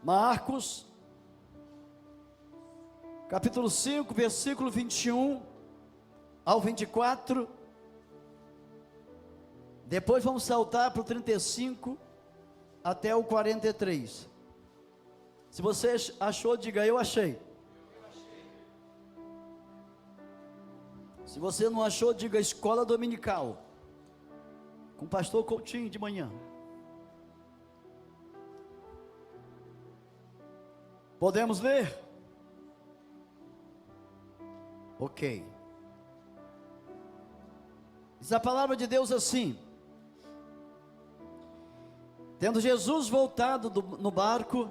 Marcos, capítulo 5, versículo 21 ao 24. Depois vamos saltar para o 35 até o 43. Se você achou, diga eu achei. Se você não achou, diga escola dominical, com o pastor Coutinho de manhã. Podemos ler? Ok. Diz a palavra de Deus assim: tendo Jesus voltado no barco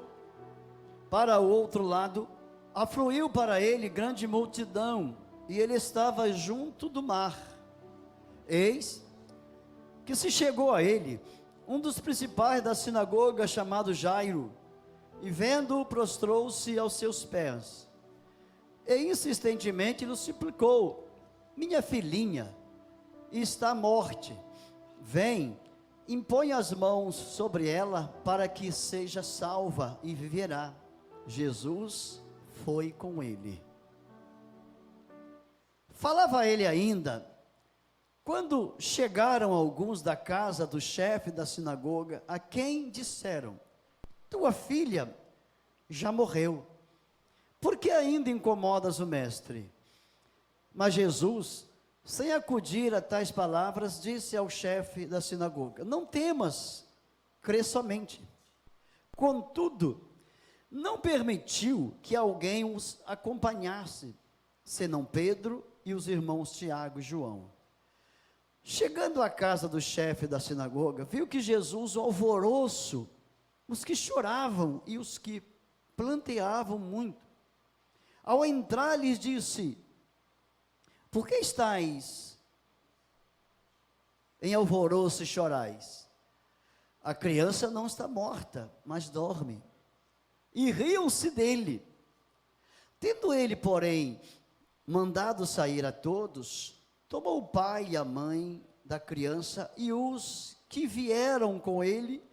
para o outro lado, afluiu para ele grande multidão, e ele estava junto do mar. Eis que se chegou a ele um dos principais da sinagoga, chamado Jairo, e vendo-o, prostrou-se aos seus pés, e insistentemente lhe suplicou: minha filhinha está à morte, vem, impõe as mãos sobre ela, para que seja salva e viverá. Jesus foi com ele. Falava ele ainda, quando chegaram alguns da casa do chefe da sinagoga, a quem disseram: tua filha já morreu, por que ainda incomodas o mestre? Mas Jesus, sem acudir a tais palavras, disse ao chefe da sinagoga: não temas, crê somente. Contudo, não permitiu que alguém os acompanhasse, senão Pedro e os irmãos Tiago e João. Chegando à casa do chefe da sinagoga, viu que Jesus, o alvoroço, os que choravam e os que planteavam muito. Ao entrar, lhes disse: por que estáis em alvoroço e chorais? A criança não está morta, mas dorme. E riam-se dele. Tendo ele, porém, mandado sair a todos, tomou o pai e a mãe da criança e os que vieram com ele,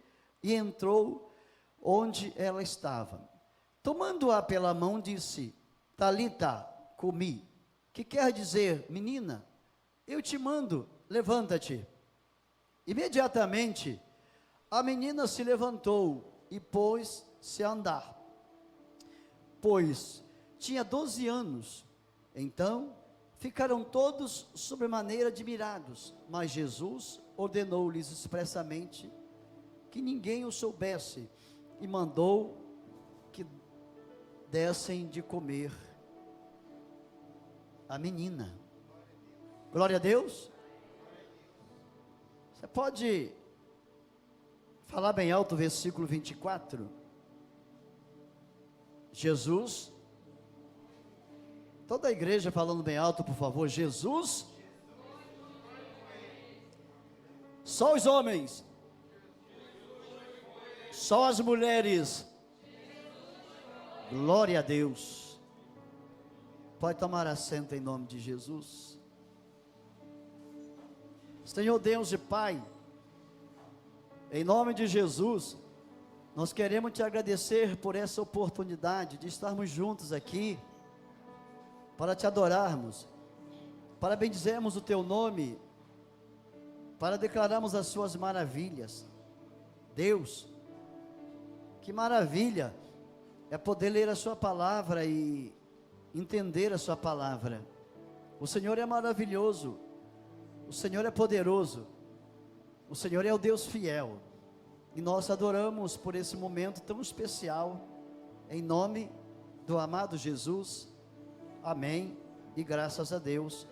e entrou onde ela estava. Tomando-a pela mão, disse: Talita, cumi, que quer dizer: menina, eu te mando, levanta-te. Imediatamente a menina se levantou e pôs-se a andar, pois tinha 12 anos. Então ficaram todos sobremaneira admirados, mas Jesus ordenou-lhes expressamente que ninguém o soubesse, e mandou que dessem de comer a menina. Glória a Deus. Você pode falar bem alto o versículo 24? Jesus, toda a igreja falando bem alto, por favor. Jesus, só os homens, só as mulheres. Glória a Deus. Pode tomar assento em nome de Jesus. Senhor Deus e Pai, em nome de Jesus, nós queremos te agradecer por essa oportunidade de estarmos juntos aqui, para te adorarmos, para bendizermos o teu nome, para declararmos as suas maravilhas. Deus, que maravilha é poder ler a sua palavra e entender a sua palavra. O Senhor é maravilhoso, o Senhor é poderoso, o Senhor é o Deus fiel, e nós adoramos por esse momento tão especial, em nome do amado Jesus. Amém, e graças a Deus.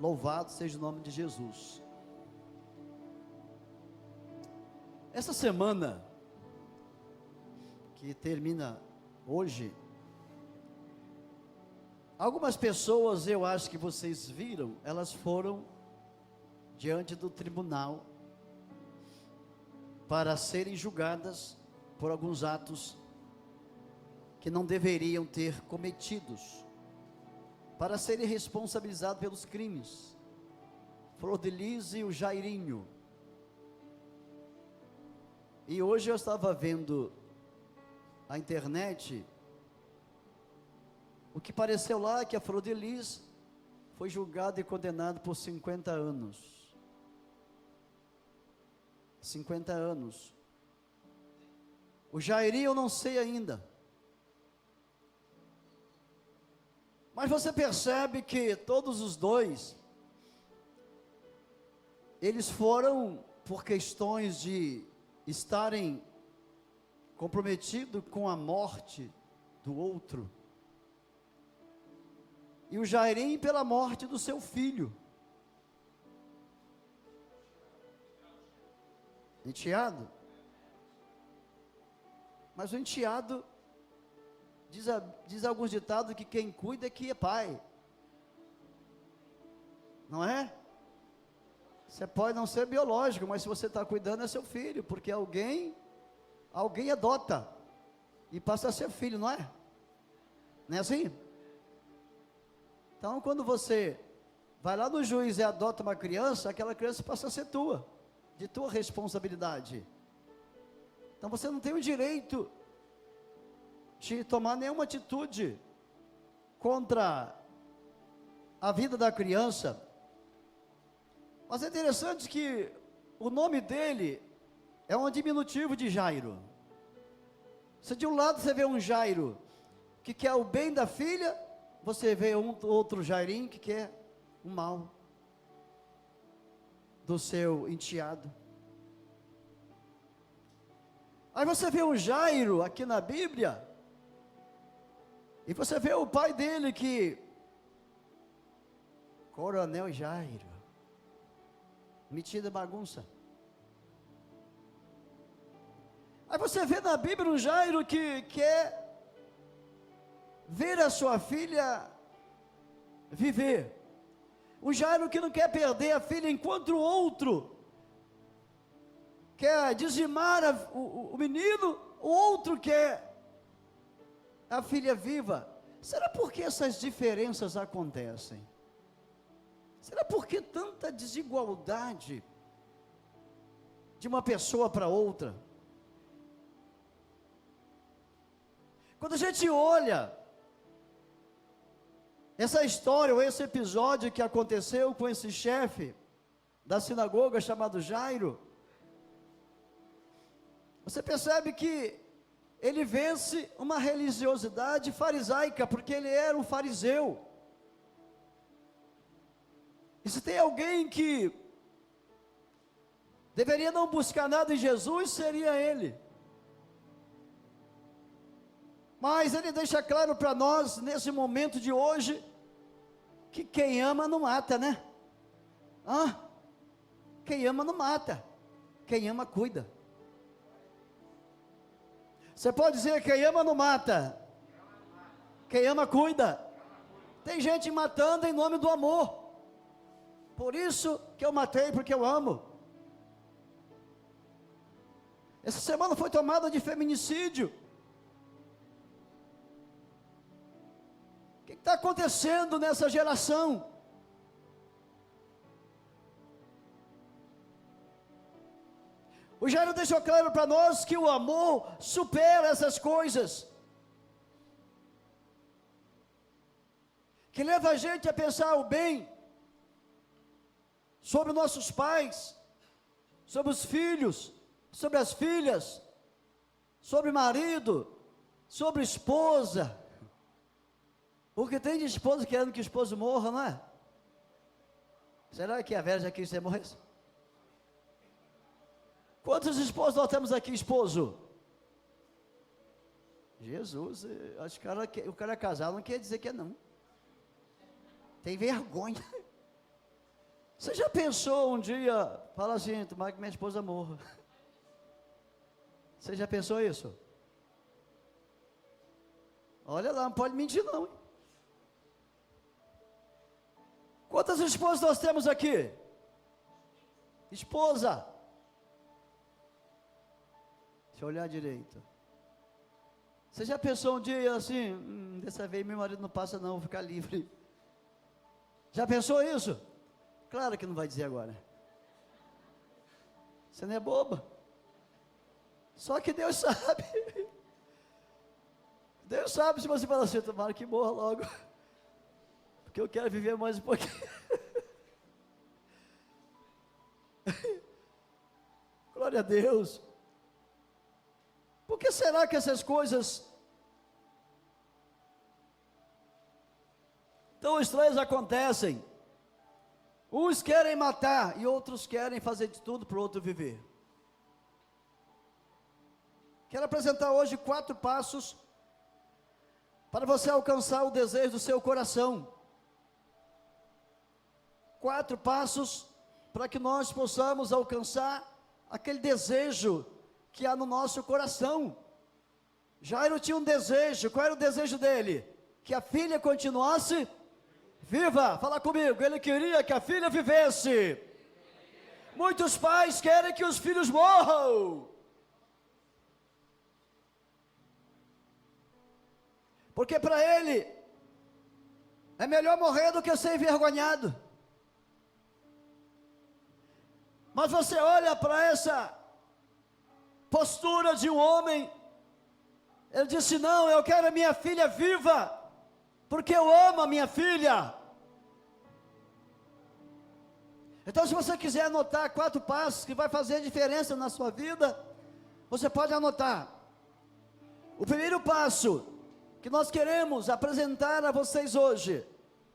Louvado seja o nome de Jesus. Essa semana, que termina hoje, algumas pessoas, eu acho que vocês viram, elas foram diante do tribunal para serem julgadas por alguns atos que não deveriam ter cometidos, para serem responsabilizados pelos crimes. Flor de Lis e o Jairinho. E hoje eu estava vendo a internet, o que apareceu lá é que a Flor de Lis foi julgada e condenada por 50 anos. 50 anos. O Jairinho eu não sei ainda. Mas você percebe que todos os dois, eles foram por questões de estarem comprometidos com a morte do outro. E o Jairinho pela morte do seu filho. Enteado? Mas o enteado, diz alguns ditados que quem cuida é que é pai. Não é? Você pode não ser biológico, mas se você está cuidando é seu filho, porque alguém adota e passa a ser filho, não é? Não é assim? Então, quando você vai lá no juiz e adota uma criança, aquela criança passa a ser tua, de tua responsabilidade. Então, você não tem o direito de tomar nenhuma atitude contra a vida da criança. Mas é interessante que o nome dele é um diminutivo de Jairo. Se de um lado você vê um Jairo que quer o bem da filha, você vê outro Jairinho que quer o mal do seu enteado. Aí você vê um Jairo aqui na Bíblia, e você vê o pai dele que, Coronel Jairo, metida bagunça. Aí você vê na Bíblia um Jairo que quer ver a sua filha viver. Um Jairo que não quer perder a filha, enquanto o outro quer dizimar o menino, o outro quer a filha viva. Será por que essas diferenças acontecem? Será por que tanta desigualdade de uma pessoa para outra? Quando a gente olha essa história, ou esse episódio que aconteceu com esse chefe da sinagoga chamado Jairo, você percebe que ele vence uma religiosidade farisaica, porque ele era um fariseu. E se tem alguém que deveria não buscar nada em Jesus, seria ele. Mas ele deixa claro para nós, nesse momento de hoje, que quem ama não mata, né? Quem ama não mata, quem ama cuida. Você pode dizer, quem ama não mata, quem ama cuida. Tem gente matando em nome do amor. Por isso que eu matei, porque eu amo. Essa semana foi tomada de feminicídio. O que está acontecendo nessa geração? O Jairo deixou claro para nós que o amor supera essas coisas, que leva a gente a pensar o bem sobre nossos pais, sobre os filhos, sobre as filhas, sobre marido, sobre esposa. Porque tem de esposa querendo que o esposo morra, não é? Será que a Vera já quis que você morresse? Quantos esposos nós temos aqui, esposo? Jesus, acho que o cara é casado, não quer dizer que é não. Tem vergonha. Você já pensou um dia, fala assim, tomara que minha esposa morra. Você já pensou isso? Olha lá, não pode mentir não. Quantas esposas nós temos aqui? Esposa. Deixa eu olhar direito. Você já pensou um dia assim, dessa vez meu marido não passa não, vou ficar livre. Já pensou isso? Claro que não vai dizer agora. Você não é boba. Só que Deus sabe. Deus sabe se você fala assim, tomara que morra logo, porque eu quero viver mais um pouquinho. Glória a Deus. Por que será que essas coisas tão estranhas acontecem? Uns querem matar e outros querem fazer de tudo para o outro viver. Quero apresentar hoje 4 passos para você alcançar o desejo do seu coração. 4 passos para que nós possamos alcançar aquele desejo que há no nosso coração. Jairo tinha um desejo. Qual era o desejo dele? Que a filha continuasse viva. Fala comigo. Ele queria que a filha vivesse. Muitos pais querem que os filhos morram, porque para ele é melhor morrer do que ser envergonhado. Mas você olha para essa postura de um homem, ele disse: não, eu quero a minha filha viva, porque eu amo a minha filha. Então, se você quiser anotar 4 passos que vai fazer diferença na sua vida, você pode anotar. O primeiro passo que nós queremos apresentar a vocês hoje,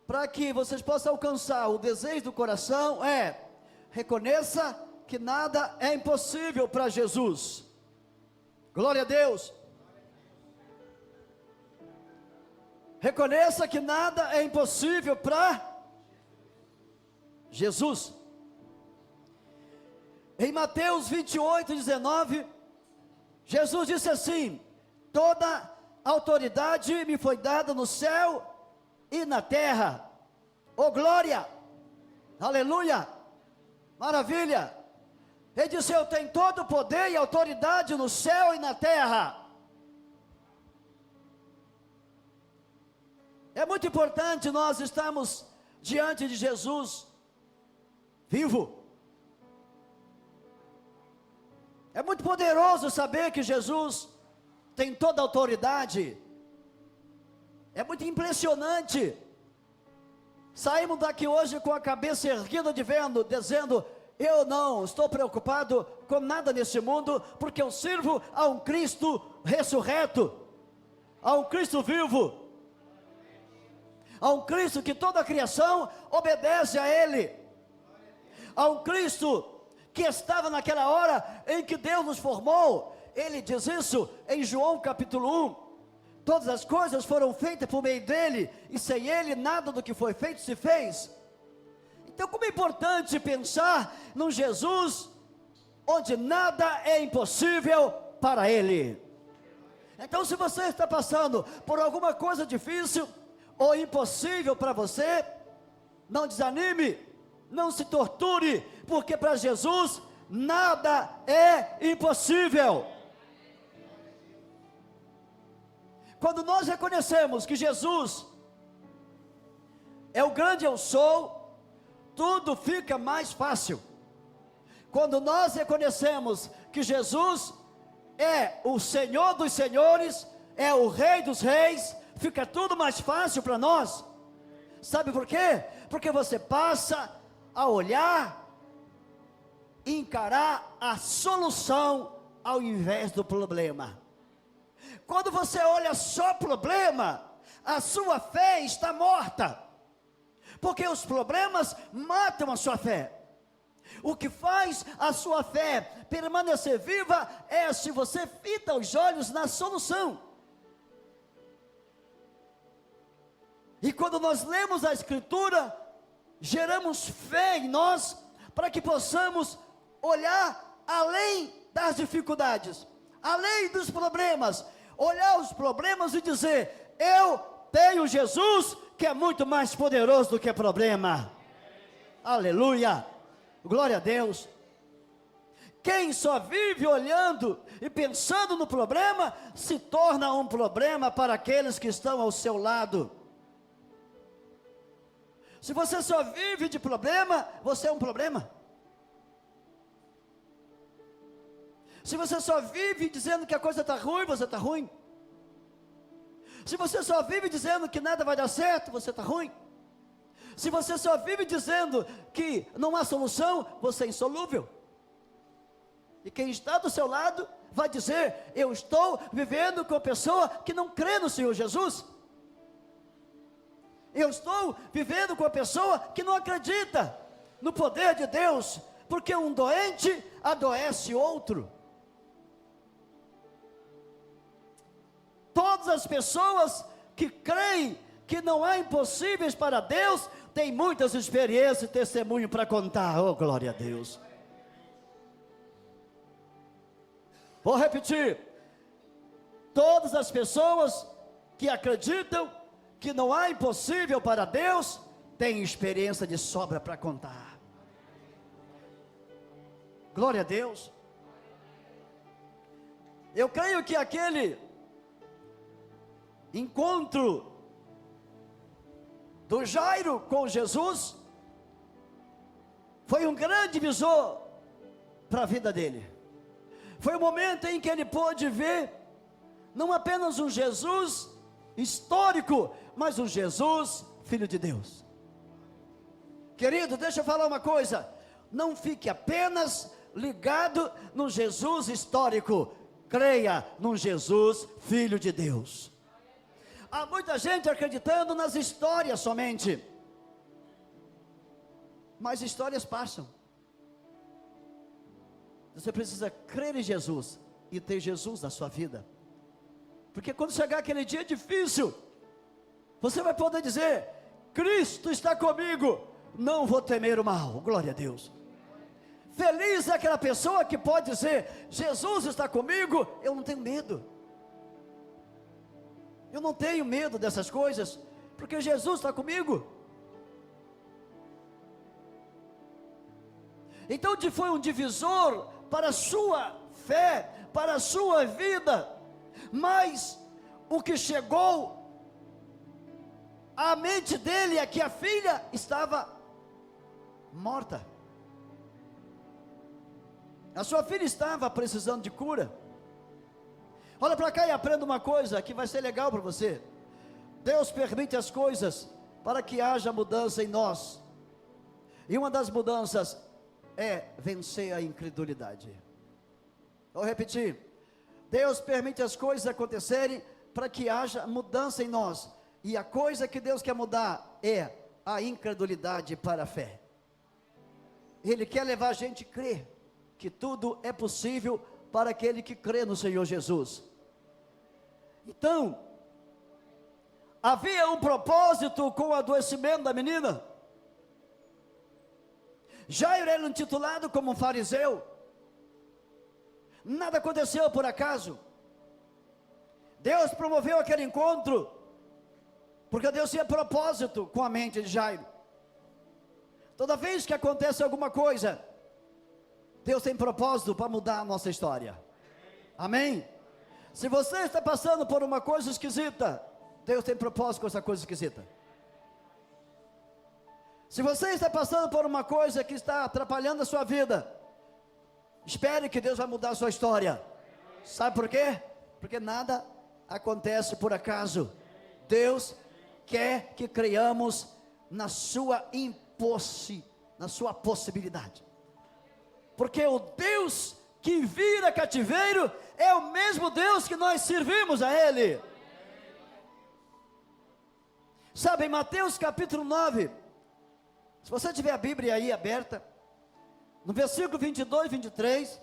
para que vocês possam alcançar o desejo do coração, é: reconheça que nada é impossível para Jesus. Glória a Deus. Reconheça que nada é impossível para Jesus. Em Mateus 28:19, Jesus disse assim: toda autoridade me foi dada no céu e na terra. Oh glória, aleluia, maravilha. Ele disse: eu tenho todo o poder e autoridade no céu e na terra. É muito importante nós estarmos diante de Jesus vivo. É muito poderoso saber que Jesus tem toda a autoridade. É muito impressionante. Saímos daqui hoje com a cabeça erguida dizendo: eu não estou preocupado com nada nesse mundo, porque eu sirvo a um Cristo ressurreto, a um Cristo vivo, a um Cristo que toda a criação obedece a Ele, a um Cristo que estava naquela hora em que Deus nos formou. Ele diz isso em João capítulo 1, todas as coisas foram feitas por meio dele, e sem ele nada do que foi feito se fez. Então, como é importante pensar num Jesus onde nada é impossível para ele. Então, se você está passando por alguma coisa difícil ou impossível para você, não desanime, não se torture, porque para Jesus nada é impossível. Quando nós reconhecemos que Jesus é o grande eu sou, tudo fica mais fácil. Quando nós reconhecemos que Jesus é o Senhor dos senhores, é o Rei dos reis, fica tudo mais fácil para nós. Sabe por quê? Porque você passa a olhar e encarar a solução ao invés do problema. Quando você olha só problema, a sua fé está morta, porque os problemas matam a sua fé. O que faz a sua fé permanecer viva é se você fita os olhos na solução. E quando nós lemos a Escritura, geramos fé em nós, para que possamos olhar além das dificuldades, além dos problemas, olhar os problemas e dizer: eu tenho Jesus, que é muito mais poderoso do que problema. Aleluia, glória a Deus. Quem só vive olhando e pensando no problema, se torna um problema para aqueles que estão ao seu lado. Se você só vive de problema, você é um problema. Se você só vive dizendo que a coisa está ruim, você está ruim. Se você só vive dizendo que nada vai dar certo, você está ruim. Se você só vive dizendo que não há solução, você é insolúvel. E quem está do seu lado vai dizer: eu estou vivendo com a pessoa que não crê no Senhor Jesus. Eu estou vivendo com a pessoa que não acredita no poder de Deus, porque um doente adoece outro. Todas as pessoas que creem que não há impossíveis para Deus, têm muitas experiências e testemunho para contar. Oh, glória a Deus. Vou repetir. Todas as pessoas que acreditam que não há impossível para Deus, têm experiência de sobra para contar. Glória a Deus. Eu creio que aquele encontro do Jairo com Jesus foi um grande divisor para a vida dele. Foi o momento em que ele pôde ver não apenas um Jesus histórico, mas um Jesus filho de Deus. Querido, deixa eu falar uma coisa: não fique apenas ligado no Jesus histórico, creia num Jesus filho de Deus. Há muita gente acreditando nas histórias somente, mas histórias passam. Você precisa crer em Jesus e ter Jesus na sua vida, porque quando chegar aquele dia difícil, você vai poder dizer: Cristo está comigo, não vou temer o mal. Glória a Deus. Feliz é aquela pessoa que pode dizer: Jesus está comigo, eu não tenho medo. Eu não tenho medo dessas coisas, porque Jesus está comigo. Então foi um divisor para a sua fé, para a sua vida. Mas o que chegou à mente dele é que a filha estava morta. A sua filha estava precisando de cura. Olha para cá e aprenda uma coisa que vai ser legal para você. Deus permite as coisas para que haja mudança em nós. E uma das mudanças é vencer a incredulidade. Vou repetir. Deus permite as coisas acontecerem para que haja mudança em nós. E a coisa que Deus quer mudar é a incredulidade para a fé. Ele quer levar a gente a crer que tudo é possível para aquele que crê no Senhor Jesus. Então, havia um propósito com o adoecimento da menina. Jairo era intitulado como um fariseu. Nada aconteceu por acaso. Deus promoveu aquele encontro porque Deus tinha propósito com a mente de Jairo. Toda vez que acontece alguma coisa, Deus tem propósito para mudar a nossa história. Amém? Se você está passando por uma coisa esquisita, Deus tem propósito com essa coisa esquisita. Se você está passando por uma coisa que está atrapalhando a sua vida, espere que Deus vai mudar a sua história. Sabe por quê? Porque nada acontece por acaso. Deus quer que creiamos na sua possibilidade. Porque o Deus que vira cativeiro é o mesmo Deus que nós servimos a Ele. Sabe, em Mateus capítulo 9, se você tiver a Bíblia aí aberta, no versículo 22 e 23,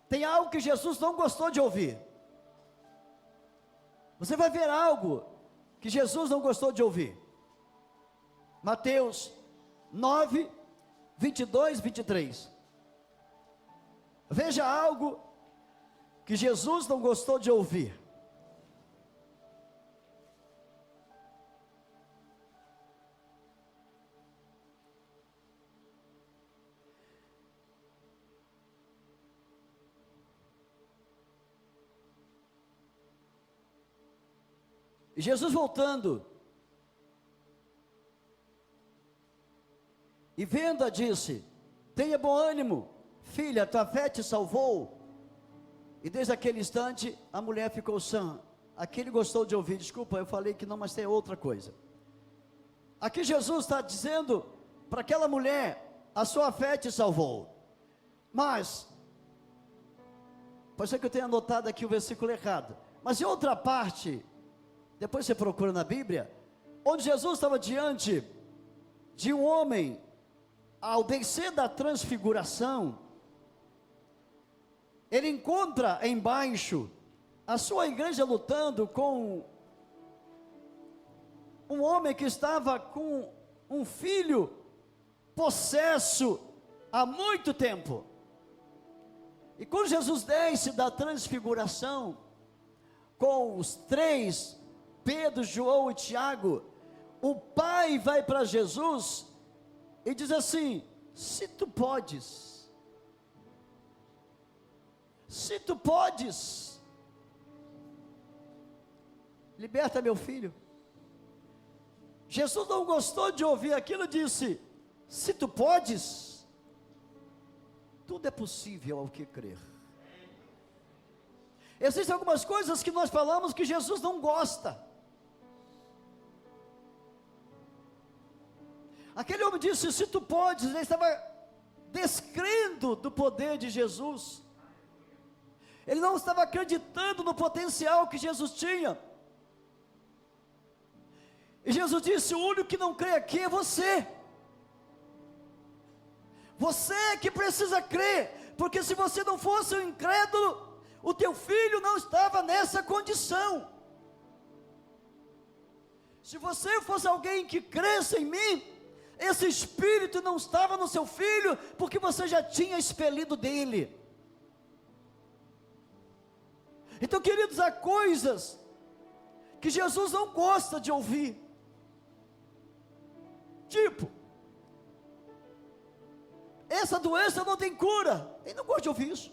tem algo que Jesus não gostou de ouvir. Você vai ver algo que Jesus não gostou de ouvir. Mateus 9, 22 e 23. Veja algo que Jesus não gostou de ouvir. E Jesus voltando, e vendo-a disse: tenha bom ânimo, filha, tua fé te salvou. E desde aquele instante a mulher ficou sã Aqui ele gostou de ouvir, desculpa, eu falei que não, mas tem outra coisa. Aqui Jesus está dizendo para aquela mulher, a sua fé te salvou. Mas, pode ser que eu tenha anotado aqui o versículo errado, mas em outra parte, depois você procura na Bíblia, onde Jesus estava diante de um homem, ao descer da transfiguração, ele encontra embaixo a sua igreja lutando com um homem que estava com um filho possesso há muito tempo. E quando Jesus desce da transfiguração, com os três, Pedro, João e Tiago, o pai vai para Jesus e diz assim: se tu podes, liberta meu filho. Jesus não gostou de ouvir aquilo e disse: se tu podes, tudo é possível ao que crer. Existem algumas coisas que nós falamos que Jesus não gosta. Aquele homem disse: se tu podes, ele estava descrendo do poder de Jesus. Ele não estava acreditando no potencial que Jesus tinha. E Jesus disse: o único que não crê aqui é você. Você é que precisa crer, porque se você não fosse um incrédulo, o teu filho não estava nessa condição. Se você fosse alguém que cresce em mim, esse espírito não estava no seu filho, porque você já tinha expelido dele. Então, queridos, há coisas que Jesus não gosta de ouvir. Tipo, essa doença não tem cura. Ele não gosta de ouvir isso.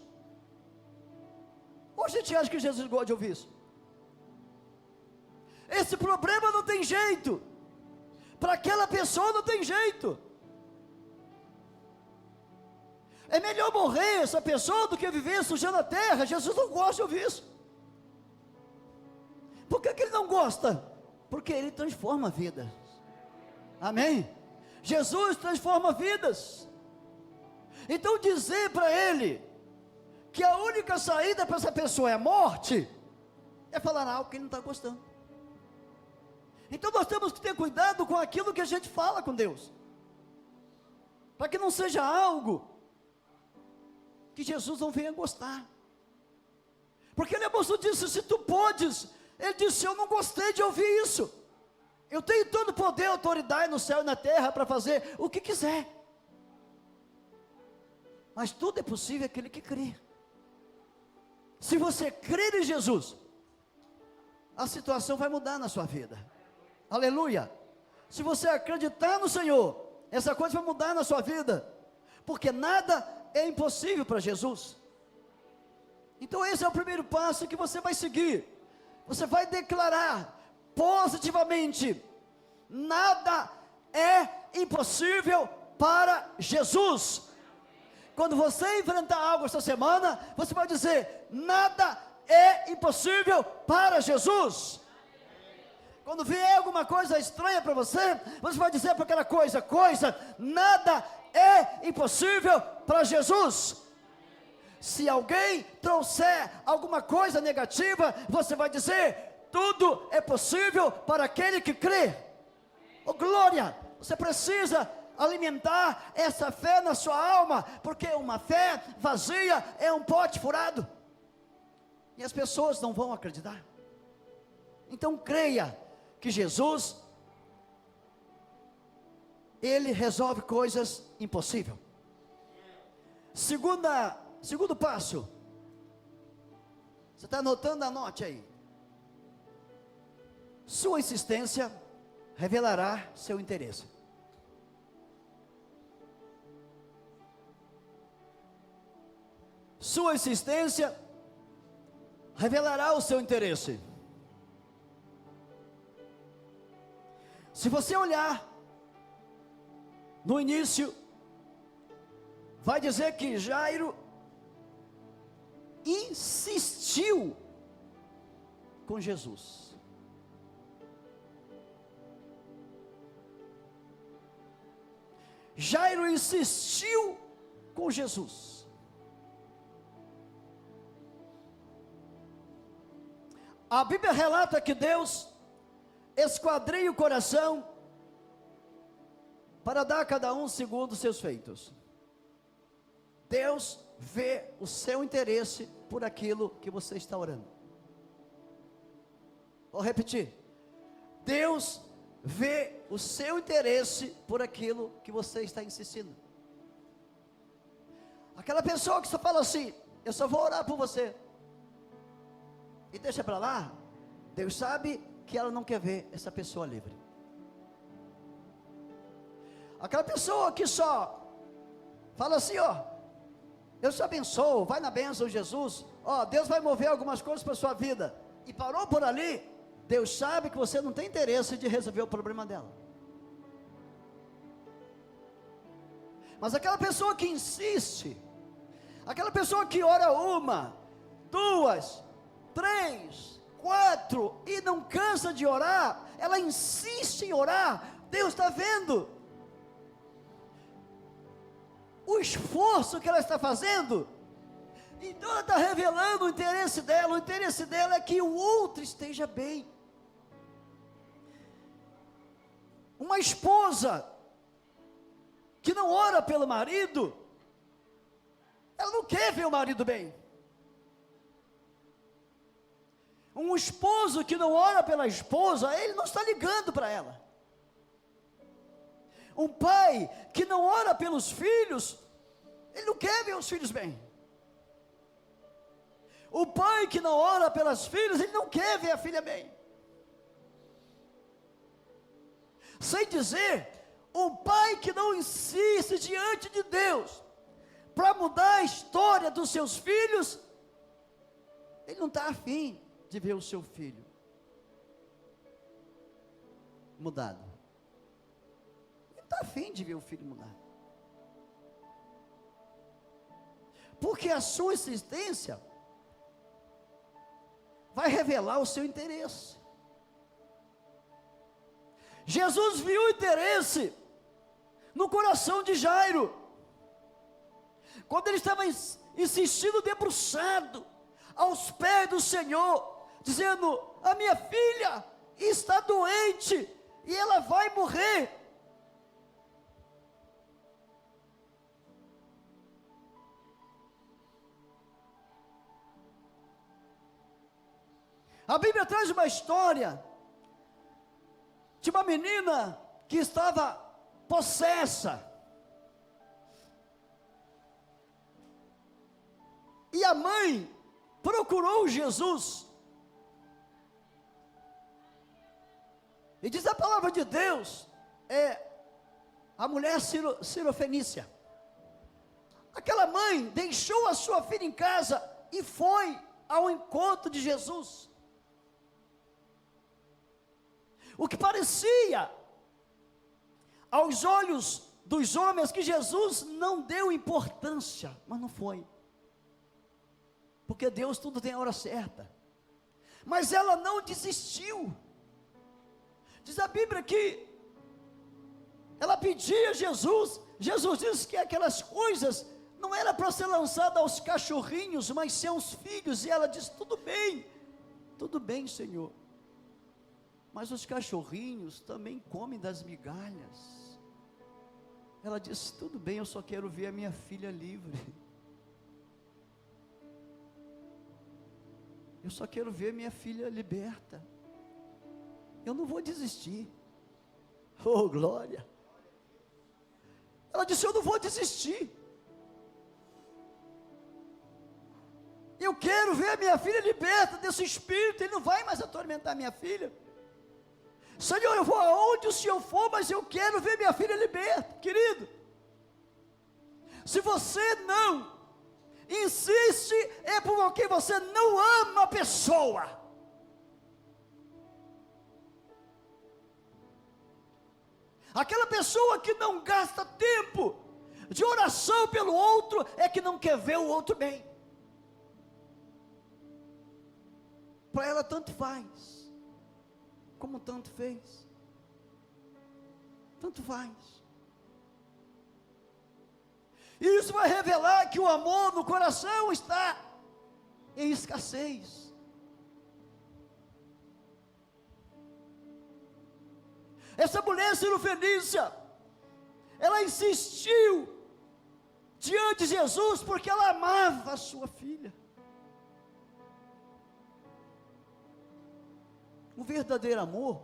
Ou a gente acha que Jesus gosta de ouvir isso? Esse problema não tem jeito. Para aquela pessoa não tem jeito. É melhor morrer essa pessoa do que viver sujando a terra. Jesus não gosta de ouvir isso. Por que ele não gosta? Porque ele transforma vidas. Amém? Jesus transforma vidas. Então dizer para ele que a única saída para essa pessoa é a morte, é falar algo que ele não está gostando. Então nós temos que ter cuidado com aquilo que a gente fala com Deus, para que não seja algo que Jesus não venha gostar. Porque ele disse: se tu podes. Ele disse: eu não gostei de ouvir isso. Eu tenho todo o poder e autoridade no céu e na terra para fazer o que quiser. Mas tudo é possível àquele que crê. Se você crer em Jesus, a situação vai mudar na sua vida. Aleluia. Se você acreditar no Senhor, essa coisa vai mudar na sua vida. Porque nada é impossível para Jesus. Então esse é o primeiro passo que você vai seguir. Você vai declarar positivamente: nada é impossível para Jesus. Quando você enfrentar algo esta semana, você vai dizer: nada é impossível para Jesus. Quando vier alguma coisa estranha para você, você vai dizer para aquela coisa: nada é impossível para Jesus. Se alguém trouxer alguma coisa negativa, você vai dizer: tudo é possível para aquele que crê. Oh glória! Você precisa alimentar essa fé na sua alma, porque uma fé vazia é um pote furado, e as pessoas não vão acreditar. Então creia que Jesus, Ele resolve coisas impossíveis. Segundo passo, você está anotando? Anote aí. Sua insistência revelará seu interesse. Sua insistência revelará o seu interesse. Se você olhar no início, vai dizer que Jairo insistiu com Jesus. Jairo insistiu com Jesus. A Bíblia relata que Deus esquadrinha o coração para dar a cada um segundo os seus feitos. Deus vê o seu interesse por aquilo que você está orando. Vou repetir. Deus vê o seu interesse por aquilo que você está insistindo. Aquela pessoa que só fala assim: eu só vou orar por você, e deixa para lá. Deus sabe que ela não quer ver essa pessoa livre. Aquela pessoa que só fala assim: ó, eu te abençoo, vai na bênção de Jesus, ó, Deus vai mover algumas coisas para a sua vida, e parou por ali. Deus sabe que você não tem interesse de resolver o problema dela. Mas aquela pessoa que insiste, aquela pessoa que ora 1, 2, 3, 4 e não cansa de orar, ela insiste em orar. Deus está vendo o esforço que ela está fazendo, então ela está revelando o interesse dela. O interesse dela é que o outro esteja bem. Uma esposa que não ora pelo marido, ela não quer ver o marido bem. Um esposo que não ora pela esposa, ele não está ligando para ela. Um pai que não ora pelos filhos, ele não quer ver os filhos bem. O pai que não ora pelas filhas, ele não quer ver a filha bem. Sem dizer, um pai que não insiste diante de Deus para mudar a história dos seus filhos, ele não está afim de ver o seu filho mudado. Ele está afim de ver o filho mudado. Porque a sua insistência vai revelar o seu interesse. Jesus viu o interesse no coração de Jairo, quando ele estava insistindo, debruçado aos pés do Senhor, dizendo: a minha filha está doente e ela vai morrer. A Bíblia traz uma história de uma menina que estava possessa, e a mãe procurou Jesus, e diz a palavra de Deus, a mulher Sirofenícia. Aquela mãe deixou a sua filha em casa e foi ao encontro de Jesus. O que parecia aos olhos dos homens que Jesus não deu importância, mas não foi, porque Deus tudo tem a hora certa. Mas ela não desistiu. Diz a Bíblia que ela pedia a Jesus. Jesus disse que aquelas coisas não era para ser lançada aos cachorrinhos, mas ser aos filhos. E ela disse: tudo bem, Senhor, mas os cachorrinhos também comem das migalhas. Ela disse: tudo bem, eu só quero ver a minha filha livre. Eu só quero ver minha filha liberta. Eu não vou desistir. Oh, glória. Ela disse: eu não vou desistir. Eu quero ver a minha filha liberta desse espírito. Ele não vai mais atormentar minha filha. Senhor, eu vou aonde o Senhor for, mas eu quero ver minha filha liberta. Querido, se você não insiste, é porque você não ama a pessoa. Aquela pessoa que não gasta tempo de oração pelo outro, é que não quer ver o outro bem. para ela tanto faz, como tanto fez. Tanto faz. E isso vai revelar que o amor no coração está em escassez. Essa mulher cirofenícia, ela insistiu diante de Jesus porque ela amava a sua filha. O verdadeiro amor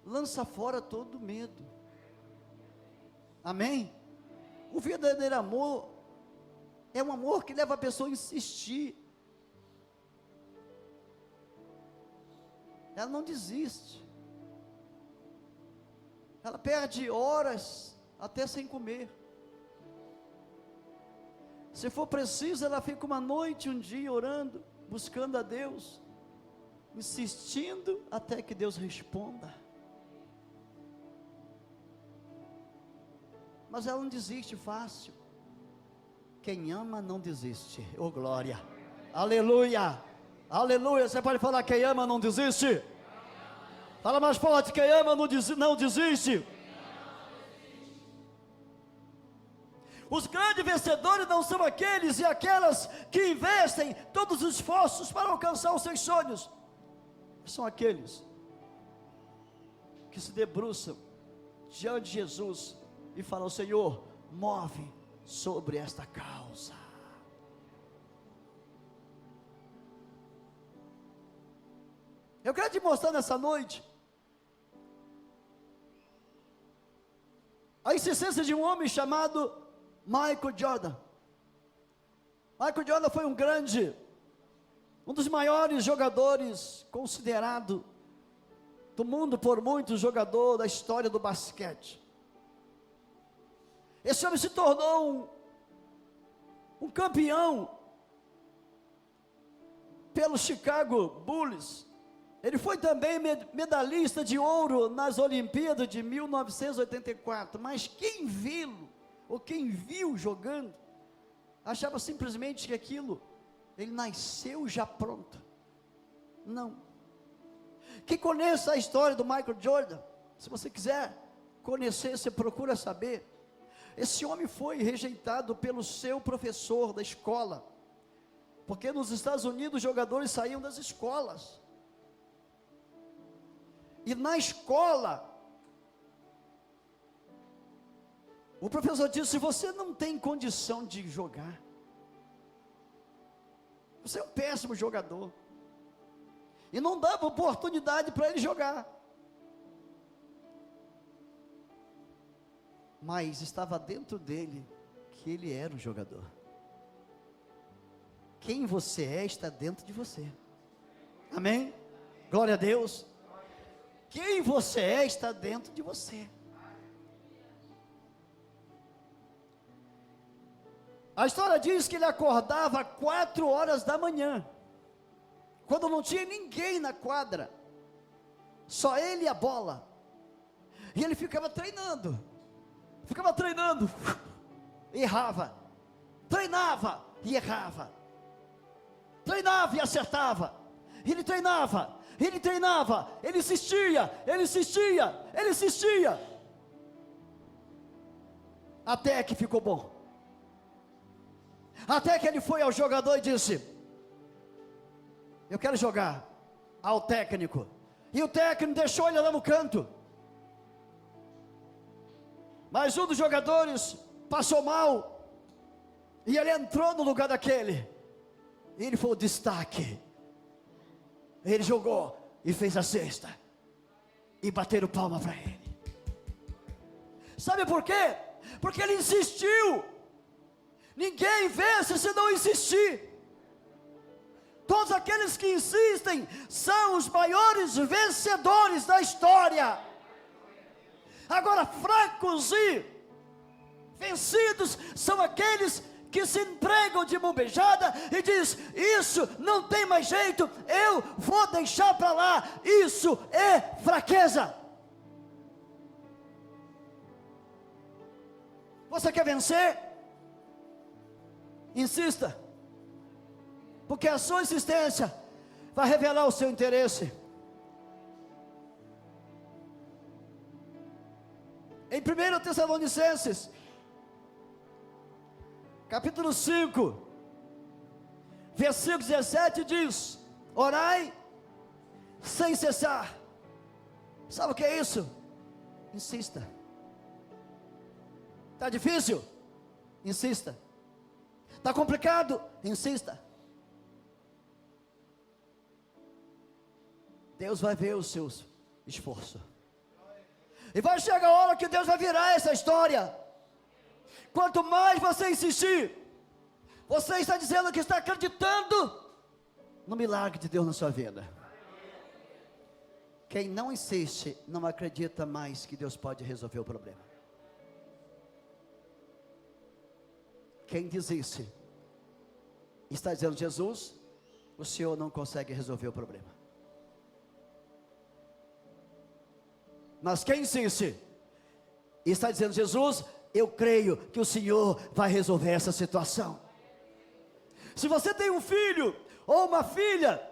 lança fora todo medo. Amém? O verdadeiro amor é um amor que leva a pessoa a insistir. Ela não desiste. Ela perde horas até sem comer. Se for preciso, ela fica uma noite, um dia orando, buscando a Deus, insistindo até que Deus responda. Mas ela não desiste fácil. Quem ama não desiste. Oh glória, aleluia, aleluia. Você pode falar: quem ama não desiste. Fala mais forte: quem ama não desiste. Os grandes vencedores não são aqueles e aquelas que investem todos os esforços para alcançar os seus sonhos. São aqueles que se debruçam diante de Jesus e falam: Senhor, move sobre esta causa. Eu quero te mostrar nessa noite a insistência de um homem chamado Michael Jordan. Michael Jordan foi um dos maiores jogadores considerado do mundo por muitos, jogador da história do basquete. Esse homem se tornou um campeão pelo Chicago Bulls. Ele foi também medalhista de ouro nas Olimpíadas de 1984, mas quem viu, ou quem viu jogando, achava simplesmente que aquilo, ele nasceu já pronto. Não. Quem conhece a história do Michael Jordan, se você quiser conhecer, você procura saber. Esse homem foi rejeitado pelo seu professor da escola, porque nos Estados Unidos os jogadores saíam das escolas, e na escola, o professor disse: você não tem condição de jogar, você é um péssimo jogador, e não dava oportunidade para ele jogar, mas estava dentro dele que ele era um jogador. Quem você é está dentro de você. Amém? Glória a Deus. Quem você é está dentro de você. A história diz que ele acordava 4 horas da manhã, quando não tinha ninguém na quadra, só ele e a bola, e ele ficava treinando, errava, treinava e errava, treinava e acertava, ele treinava, ele insistia, até que ficou bom, até que ele foi ao jogador e disse: eu quero jogar, ao técnico, e o técnico deixou ele lá no canto, mas um dos jogadores passou mal, e ele entrou no lugar daquele, e ele foi o destaque, ele jogou, e fez a cesta, e bateram palma para ele. Sabe por quê? Porque ele insistiu. Ninguém vence se não insistir. Todos aqueles que insistem são os maiores vencedores da história. Agora, fracos e vencidos são aqueles que se entregam de mão beijada e diz: isso não tem mais jeito, eu vou deixar para lá. Isso é fraqueza. Você quer vencer? Insista, porque a sua insistência vai revelar o seu interesse. Em 1 Tessalonicenses, capítulo 5, versículo 17 diz: orai sem cessar. Sabe o que é isso? Insista. Está difícil? Insista. Está complicado? Insista. Deus vai ver o seu esforço. E vai chegar a hora que Deus vai virar essa história. Quanto mais você insistir, você está dizendo que está acreditando no milagre de Deus na sua vida. Quem não insiste, não acredita mais que Deus pode resolver o problema. Quem desiste, está dizendo: Jesus, o Senhor não consegue resolver o problema. Mas quem insiste, está dizendo: Jesus, eu creio que o Senhor vai resolver essa situação. Se você tem um filho ou uma filha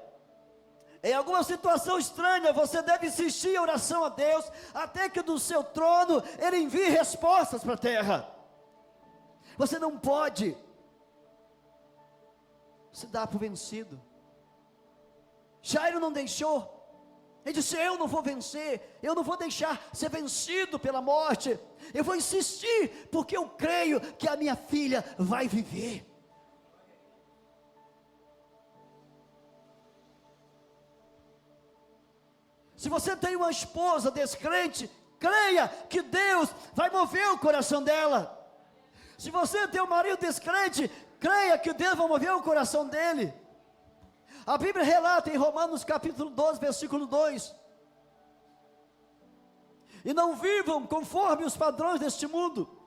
em alguma situação estranha, você deve insistir em oração a Deus, até que do seu trono Ele envie respostas para a terra. Você não pode se dar por vencido. Jairo não deixou. Ele disse: eu não vou vencer, eu não vou deixar ser vencido pela morte, eu vou insistir, porque eu creio que a minha filha vai viver. Se você tem uma esposa descrente, creia que Deus vai mover o coração dela. Se você tem um marido descrente, creia que Deus vai mover o coração dele. A Bíblia relata em Romanos capítulo 12, versículo 2: e não vivam conforme os padrões deste mundo,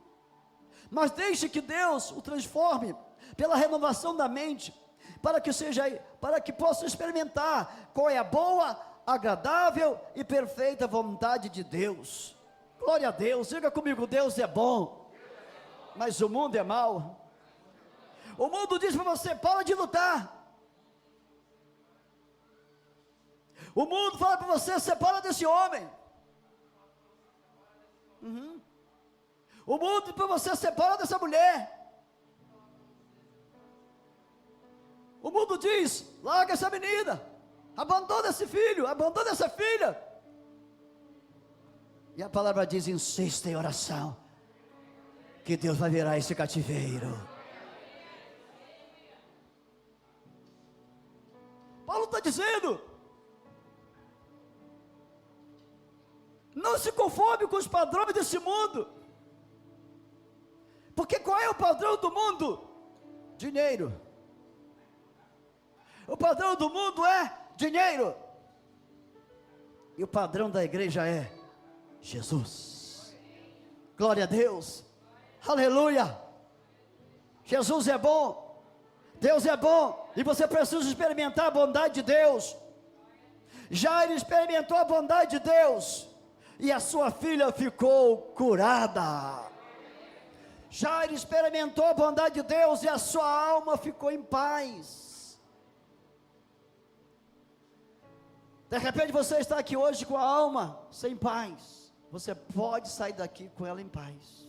mas deixe que Deus o transforme pela renovação da mente, para que possa experimentar qual é a boa, agradável e perfeita vontade de Deus. Glória a Deus. Diga comigo: Deus é bom, mas o mundo é mau. O mundo diz para você: para de lutar. O mundo fala para você: separa desse homem. O mundo diz para você: separa dessa mulher. O mundo diz: larga essa menina, abandona esse filho, abandona essa filha. E a palavra diz: insista em oração, que Deus vai virar esse cativeiro. Paulo está dizendo: não se conforme com os padrões desse mundo. Porque qual é o padrão do mundo? Dinheiro. O padrão do mundo é dinheiro. E o padrão da igreja é Jesus. Glória a Deus. Aleluia. Jesus é bom. Deus é bom. E você precisa experimentar a bondade de Deus. Já ele experimentou a bondade de Deus, e a sua filha ficou curada. Já ele experimentou a bondade de Deus, e a sua alma ficou em paz. De repente você está aqui hoje com a alma sem paz. Você pode sair daqui com ela em paz.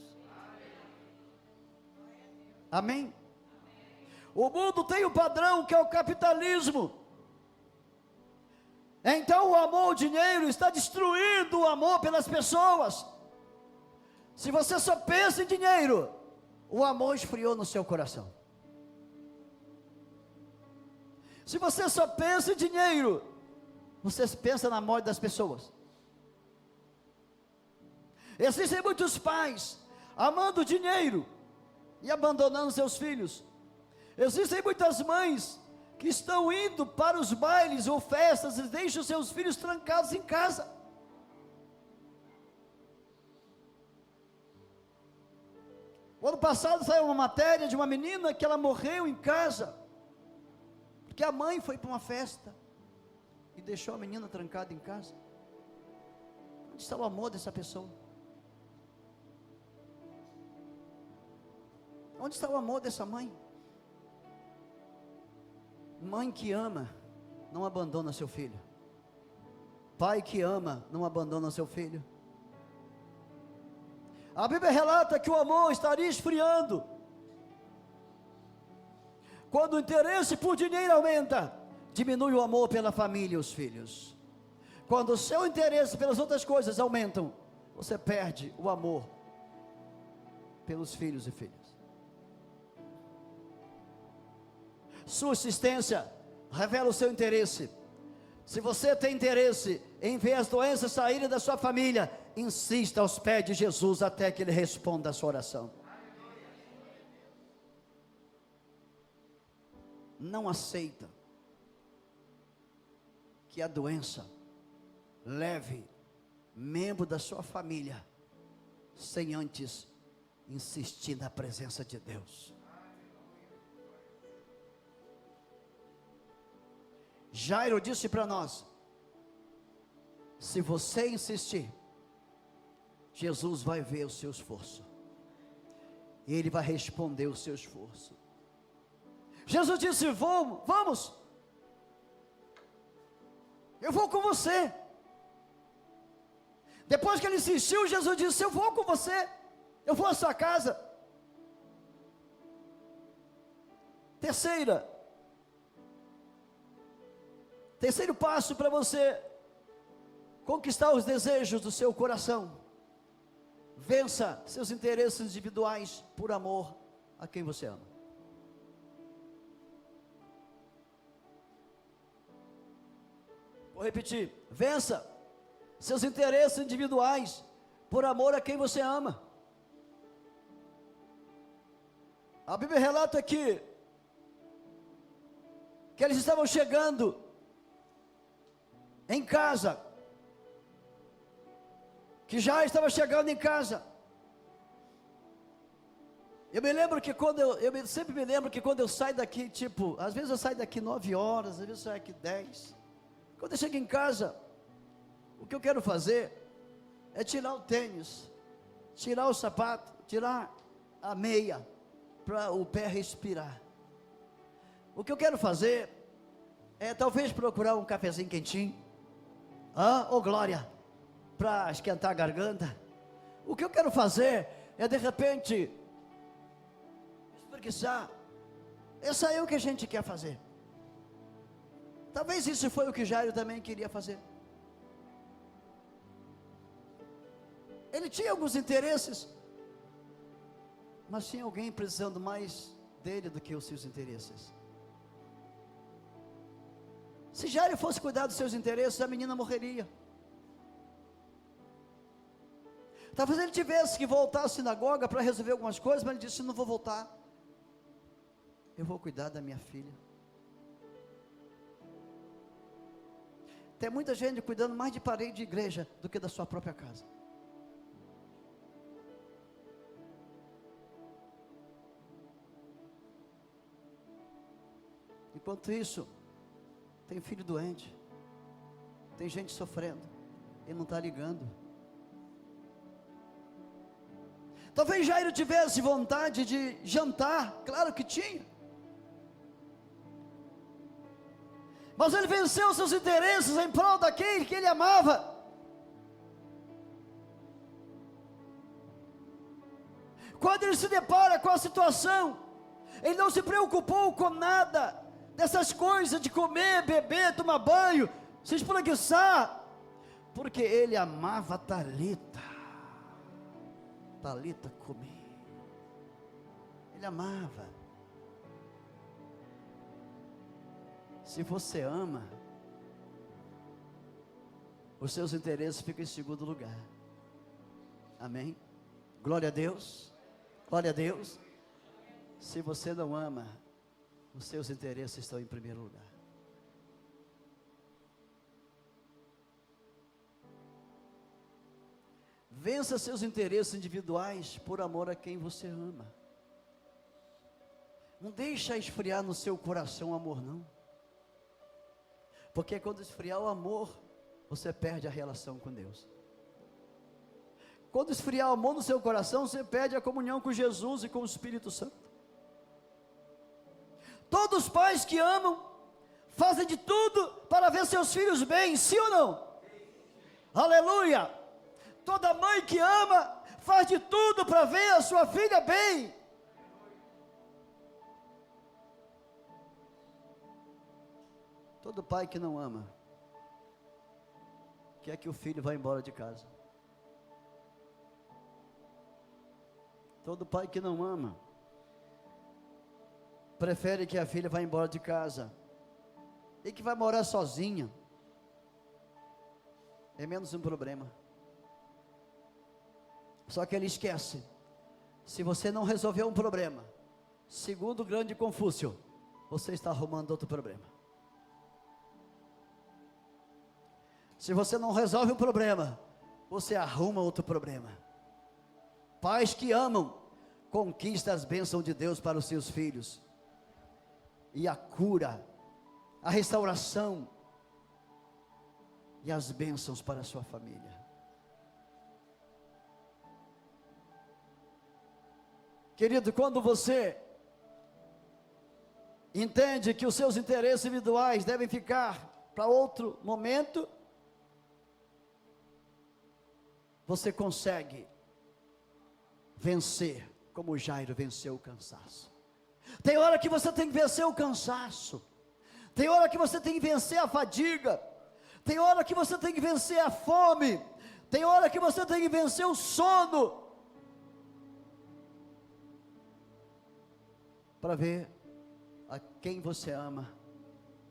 Amém? O mundo tem um padrão que é o capitalismo. Então o amor ao dinheiro está destruindo o amor pelas pessoas. Se você só pensa em dinheiro, o amor esfriou no seu coração. Se você só pensa em dinheiro, você pensa na morte das pessoas. Existem muitos pais amando dinheiro e abandonando seus filhos. Existem muitas mães que estão indo para os bailes ou festas e deixam seus filhos trancados em casa. O ano passado saiu uma matéria de uma menina que ela morreu em casa, porque a mãe foi para uma festa e deixou a menina trancada em casa. Onde está o amor dessa pessoa? Onde está o amor dessa mãe? Mãe que ama não abandona seu filho. Pai que ama, não abandona seu filho. A Bíblia relata que o amor estaria esfriando quando o interesse por dinheiro aumenta, diminui o amor pela família e os filhos. Quando o seu interesse pelas outras coisas aumentam, você perde o amor pelos filhos e filhas. Sua existência revela o seu interesse. Se você tem interesse em ver as doenças saírem da sua família, insista aos pés de Jesus até que Ele responda a sua oração. Não aceita que a doença leve membro da sua família sem antes insistir na presença de Deus. Jairo disse para nós: se você insistir, Jesus vai ver o seu esforço, e Ele vai responder o seu esforço. Jesus disse: vamos, eu vou com você. Depois que ele insistiu, Jesus disse: eu vou com você, eu vou à sua casa. Terceiro passo para você conquistar os desejos do seu coração: vença seus interesses individuais por amor a quem você ama. Vou repetir: vença seus interesses individuais por amor a quem você ama. A Bíblia relata aqui que eles estavam chegando em casa, que já estava chegando em casa. Eu me lembro que sempre me lembro que quando eu saio daqui, tipo, às vezes eu saio daqui 9 horas, às vezes eu saio daqui 10. Quando eu chego em casa, o que eu quero fazer é tirar o tênis, tirar o sapato, tirar a meia, para o pé respirar. O que eu quero fazer é talvez procurar um cafezinho quentinho, glória, para esquentar a garganta. O que eu quero fazer é de repente espreguiçar. Esse é o que a gente quer fazer. Talvez isso foi o que Jairo também queria fazer. Ele tinha alguns interesses, mas tinha alguém precisando mais dele do que os seus interesses. Se Jairo fosse cuidar dos seus interesses, a menina morreria. Talvez ele tivesse que voltar à sinagoga para resolver algumas coisas, mas ele disse: não vou voltar, eu vou cuidar da minha filha. Tem muita gente cuidando mais de parede de igreja do que da sua própria casa. Enquanto isso, tem filho doente, tem gente sofrendo, ele não está ligando. Talvez Jairo tivesse vontade de jantar, claro que tinha, mas ele venceu seus interesses em prol daquele que ele amava. Quando ele se depara com a situação, ele não se preocupou com nada dessas coisas de comer, beber, tomar banho, se espreguiçar, porque ele amava Talita comer. Ele amava. Se você ama, os seus interesses ficam em segundo lugar. Amém? Glória a Deus. Glória a Deus. Se você não ama, os seus interesses estão em primeiro lugar. Vença seus interesses individuais por amor a quem você ama. Não deixa esfriar no seu coração o amor, não. Porque quando esfriar o amor, você perde a relação com Deus. Quando esfriar o amor no seu coração, você perde a comunhão com Jesus e com o Espírito Santo. Todos os pais que amam fazem de tudo para ver seus filhos bem, sim ou não? Aleluia! Toda mãe que ama, faz de tudo para ver a sua filha bem. Todo pai que não ama, quer que o filho vá embora de casa. Todo pai que não ama, prefere que a filha vá embora de casa, e que vai morar sozinha, é menos um problema. Só que ele esquece, se você não resolver um problema, segundo o grande Confúcio, você está arrumando outro problema. Se você não resolve um problema, você arruma outro problema. Pais que amam, conquistam as bênçãos de Deus para os seus filhos, e a cura, a restauração, e as bênçãos para a sua família. Querido, quando você entende que os seus interesses individuais devem ficar para outro momento, você consegue vencer, como Jairo venceu o cansaço. Tem hora que você tem que vencer o cansaço, tem hora que você tem que vencer a fadiga, tem hora que você tem que vencer a fome, tem hora que você tem que vencer o sono, para ver a quem você ama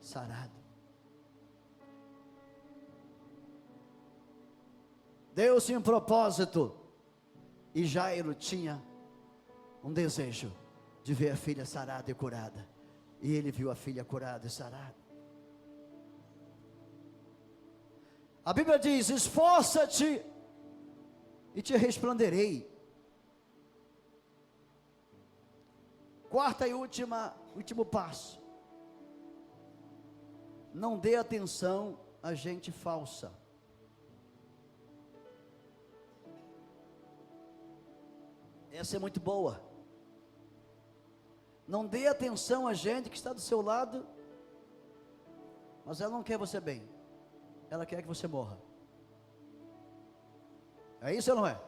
sarado. Deus tinha um propósito, e Jairo tinha um desejo de ver a filha sarada e curada, e ele viu a filha curada e sarada. A Bíblia diz: esforça-te e te resplanderei. Quarta e último passo: não dê atenção a gente falsa. Essa é muito boa. Não dê atenção a gente que está do seu lado, mas ela não quer você bem, ela quer que você morra. É isso ou não é?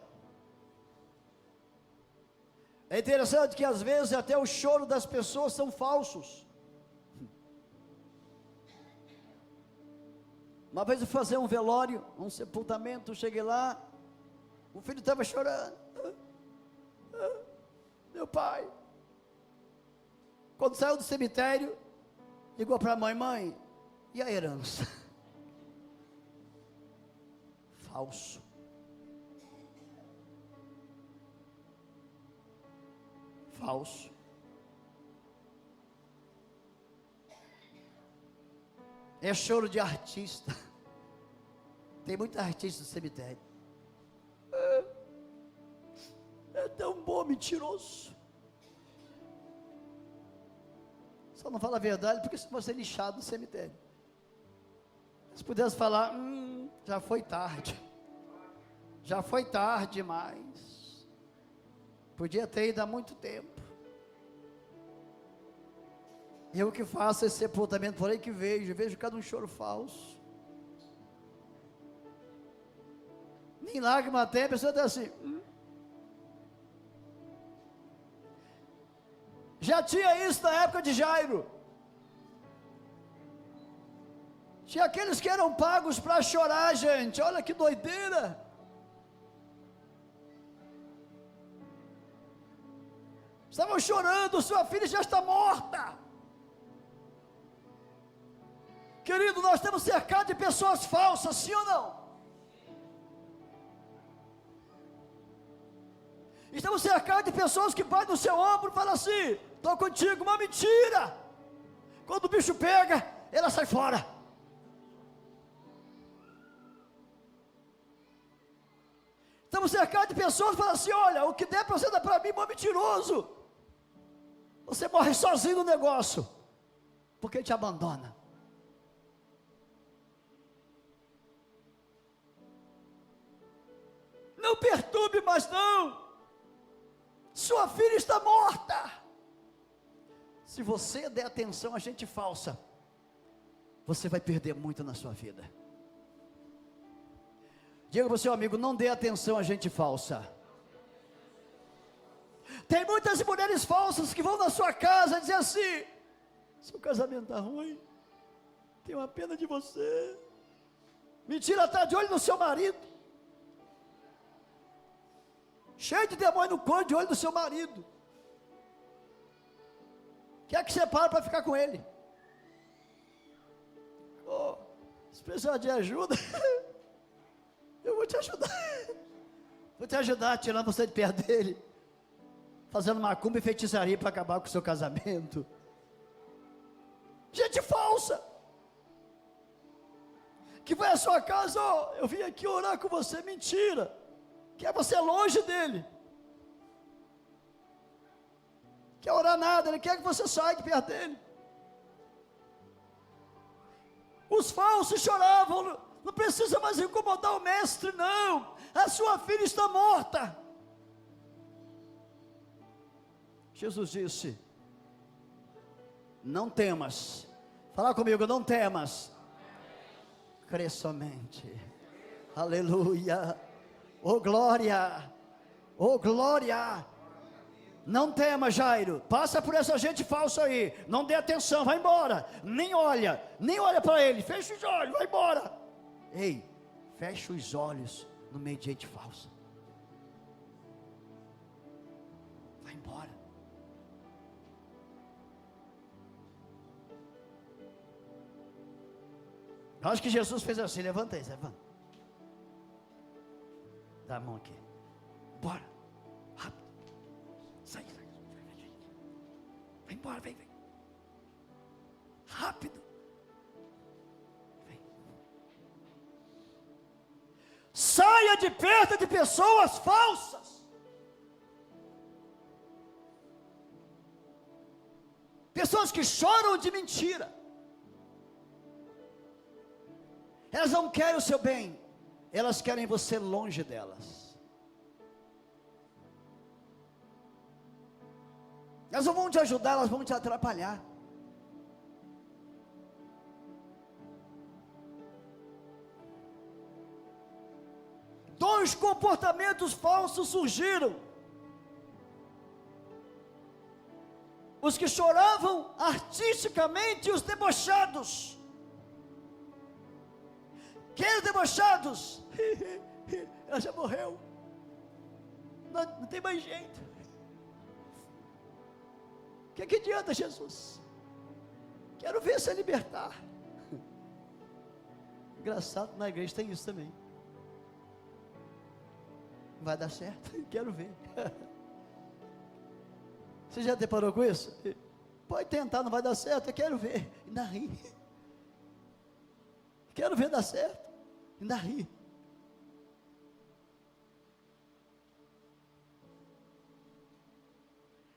É interessante que às vezes até o choro das pessoas são falsos. Uma vez eu fui fazer um velório, um sepultamento, cheguei lá, o filho estava chorando. Meu pai, quando saiu do cemitério, ligou para a mãe: mãe, e a herança? Falso. Falso. É choro de artista. Tem muita artista no cemitério. É tão bom, mentiroso. Só não fala a verdade porque você vai ser lixado no cemitério. Se pudesse falar, já foi tarde. Já foi tarde demais. Podia ter ido há muito tempo. Eu que faço esse sepultamento por aí que vejo cada um choro falso. Nem lágrima tem, a pessoa está assim. Já tinha isso na época de Jairo. Tinha aqueles que eram pagos para chorar, gente. Olha que doideira. Estavam chorando, sua filha já está morta. Querido, nós estamos cercados de pessoas falsas, sim ou não? Estamos cercados de pessoas que batem no seu ombro e falam assim: estou contigo, uma mentira. Quando o bicho pega, ela sai fora. Estamos cercados de pessoas que falam assim: olha, o que der para você dar para mim, é mentiroso. Você morre sozinho no negócio, porque ele te abandona. Não perturbe mais não. Sua filha está morta. Se você der atenção a gente falsa, você vai perder muito na sua vida. Diga para o seu amigo, não dê atenção a gente falsa. Tem muitas mulheres falsas que vão na sua casa dizer assim: seu casamento está ruim, tenho uma pena de você. Mentira, está de olho no seu marido, cheio de demônio no corpo, de olho no seu marido. Quer que você pare para ficar com ele? Oh, se precisar de ajuda, eu vou te ajudar. Vou te ajudar tirando você de perto dele, fazendo macumba e feitiçaria para acabar com o seu casamento. Gente falsa, que vai à sua casa: ó, eu vim aqui orar com você. Mentira, quer você longe dele, quer orar nada, ele quer que você saia de perto dele. Os falsos choravam: não precisa mais incomodar o mestre, não, a sua filha está morta. Jesus disse: não temas. Fala comigo, não temas, crê somente. Aleluia, oh glória, oh glória. Não tema, Jairo, passa por essa gente falsa aí, não dê atenção, vai embora, nem olha para ele, fecha os olhos, vai embora. Ei, fecha os olhos no meio de gente falsa, vai embora. Eu acho que Jesus fez assim: levanta aí, levanta, dá a mão aqui, bora, rápido, sai, vai embora, vem, rápido, vem. Saia de perto de pessoas falsas, pessoas que choram de mentira. Elas não querem o seu bem, elas querem você longe delas. Elas não vão te ajudar, elas vão te atrapalhar. Dois comportamentos falsos surgiram: os que choravam artisticamente e os debochados. Quem os debochados? Ela já morreu, não tem mais jeito. O que adianta, Jesus? Quero ver você libertar. Engraçado, na igreja tem isso também. Vai dar certo? Quero ver. Você já deparou com isso? Pode tentar, não vai dar certo, eu quero ver. Ainda ri. Quero ver dar certo, ainda ri.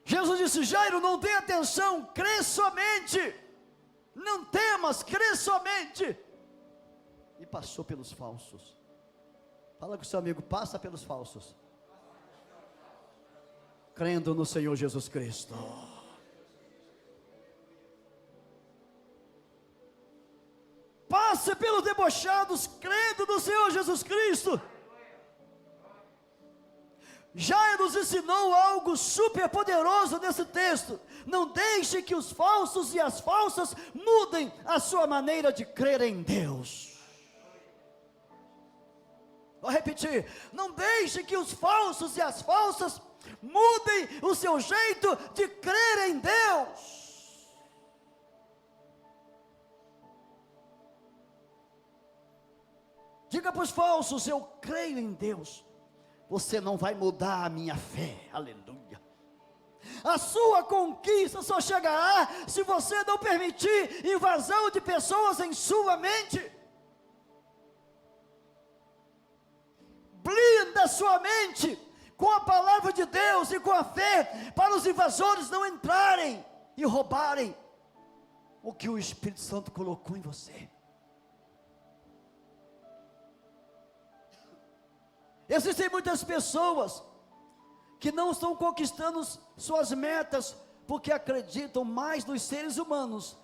Jesus disse: Jairo, não dê atenção, crê somente, não temas, crê somente. E passou pelos falsos. Fala com o seu amigo, passa pelos falsos, crendo no Senhor Jesus Cristo. Passe pelos debochados, crendo no Senhor Jesus Cristo. Jairo nos ensinou algo super poderoso nesse texto: não deixe que os falsos e as falsas mudem a sua maneira de crer em Deus. Vou repetir: não deixe que os falsos e as falsas mudem o seu jeito de crer em Deus. Diga para os falsos: eu creio em Deus. Você não vai mudar a minha fé. Aleluia. A sua conquista só chegará se você não permitir invasão de pessoas em sua mente. Blinda a sua mente com a palavra de Deus e com a fé, para os invasores não entrarem e roubarem o que o Espírito Santo colocou em você. Existem muitas pessoas que não estão conquistando suas metas, porque acreditam mais nos seres humanos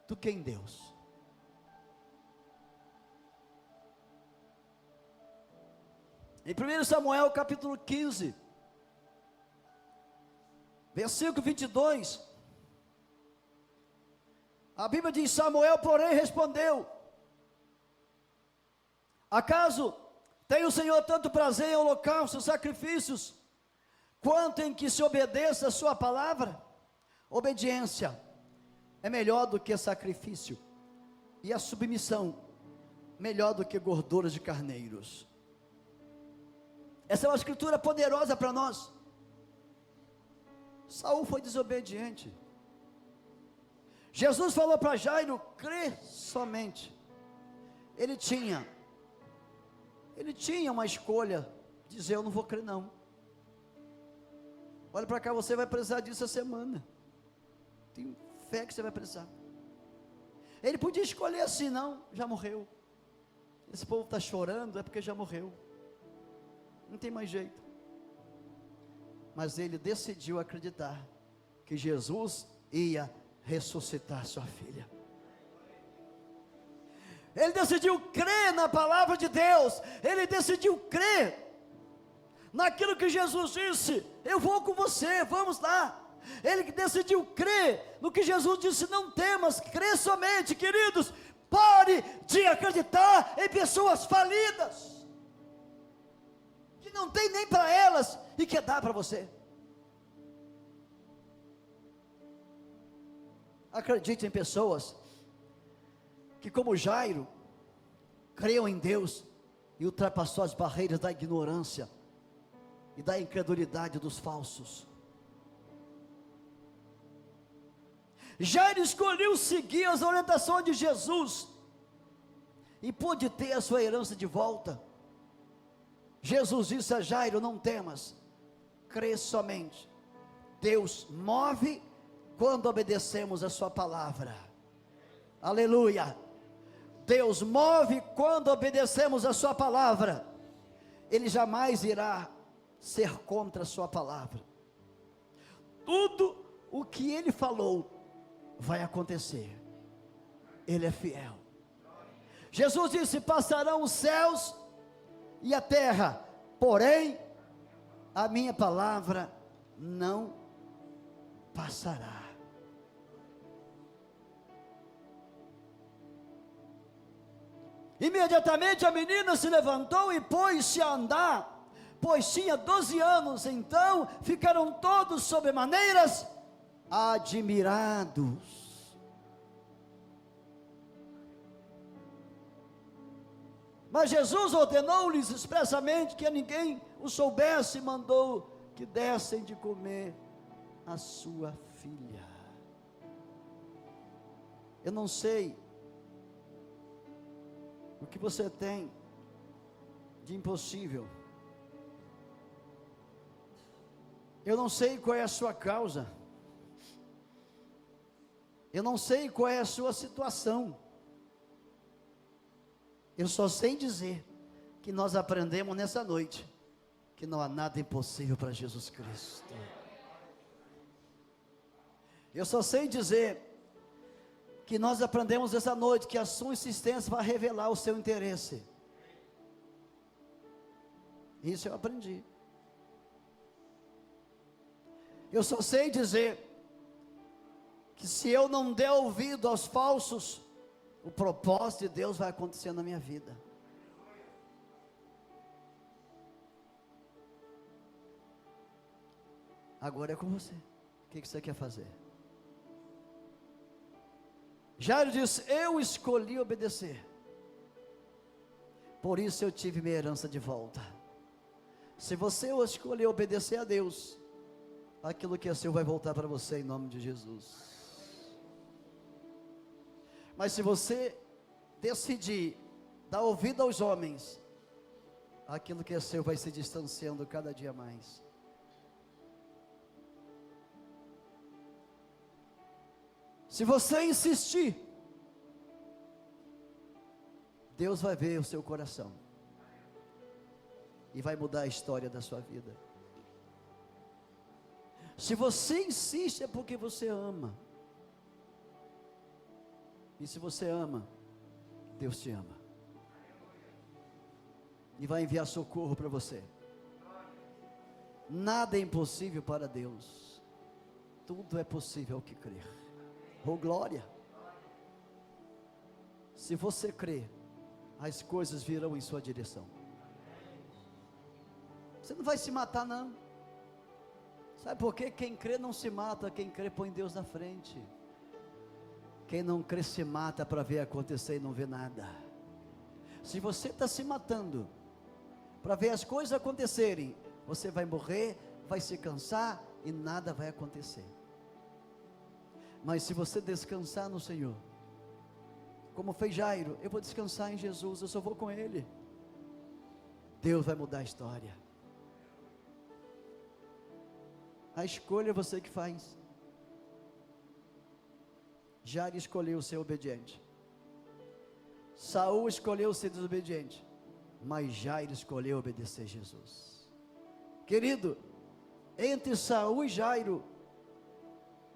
do que em Deus. Em 1 Samuel capítulo 15, versículo 22, a Bíblia diz: Samuel, porém, respondeu: acaso tem o Senhor tanto prazer em holocaustos, sacrifícios, quanto em que se obedeça a sua palavra? Obediência é melhor do que sacrifício, e a submissão melhor do que gorduras de carneiros. Essa é uma escritura poderosa para nós. Saul foi desobediente. Jesus falou para Jairo: crê somente. Ele tinha uma escolha, dizer: eu não vou crer não. Olha para cá, você vai precisar disso essa semana. Tenho fé que você vai precisar. Ele podia escolher assim: não, já morreu. Esse povo está chorando, é porque já morreu. Não tem mais jeito. Mas ele decidiu acreditar que Jesus ia ressuscitar sua filha. Ele decidiu crer na palavra de Deus. Ele decidiu crer naquilo que Jesus disse: eu vou com você, vamos lá. Ele decidiu crer no que Jesus disse: não temas, crê somente. Queridos, pare de acreditar em pessoas falidas, que não tem nem para elas e quer dar para você. Acredite em pessoas que, como Jairo, creu em Deus e ultrapassou as barreiras da ignorância e da incredulidade dos falsos. Jairo escolheu seguir as orientações de Jesus e pôde ter a sua herança de volta. Jesus disse a Jairo: não temas, crê somente. Deus move quando obedecemos a sua palavra. Aleluia. Deus move quando obedecemos a sua palavra. Ele jamais irá ser contra a sua palavra. Tudo o que ele falou vai acontecer. Ele é fiel. Jesus disse: passarão os céus e a terra, porém a minha palavra não passará. Imediatamente a menina se levantou e pôs-se a andar, pois tinha 12 anos. Então ficaram todos sobremaneiras admirados. Mas Jesus ordenou-lhes expressamente que a ninguém o soubesse, e mandou que dessem de comer a sua filha. Eu não sei o que você tem de impossível. Eu não sei qual é a sua causa. Eu não sei qual é a sua situação. Eu só sei dizer que nós aprendemos nessa noite que não há nada impossível para Jesus Cristo. Eu só sei dizer que nós aprendemos essa noite que a sua insistência vai revelar o seu interesse. Isso eu aprendi. Eu só sei dizer que se eu não der ouvido aos falsos, o propósito de Deus vai acontecer na minha vida. Agora é com você. O que você quer fazer? Jairo disse: eu escolhi obedecer, por isso eu tive minha herança de volta. Se você escolher obedecer a Deus, aquilo que é seu vai voltar para você em nome de Jesus. Mas se você decidir dar ouvido aos homens, aquilo que é seu vai se distanciando cada dia mais. Se você insistir, Deus vai ver o seu coração e vai mudar a história da sua vida. Se você insiste, é porque você ama. E se você ama, Deus te ama. e vai enviar socorro para você. Nada é impossível para Deus. Tudo é possível ao que crer. Oh glória! Se você crer, as coisas virão em sua direção. Você não vai se matar não. Sabe por quê? Quem crê não se mata, quem crê põe Deus na frente. Quem não crê se mata para ver acontecer e não vê nada. Se você está se matando para ver as coisas acontecerem, você vai morrer, vai se cansar e nada vai acontecer. Mas se você descansar no Senhor, como fez Jairo, eu vou descansar em Jesus, eu só vou com Ele, Deus vai mudar a história. A escolha é você que faz. Jairo escolheu ser obediente, Saul escolheu ser desobediente, mas Jairo escolheu obedecer Jesus. Querido, entre Saul e Jairo,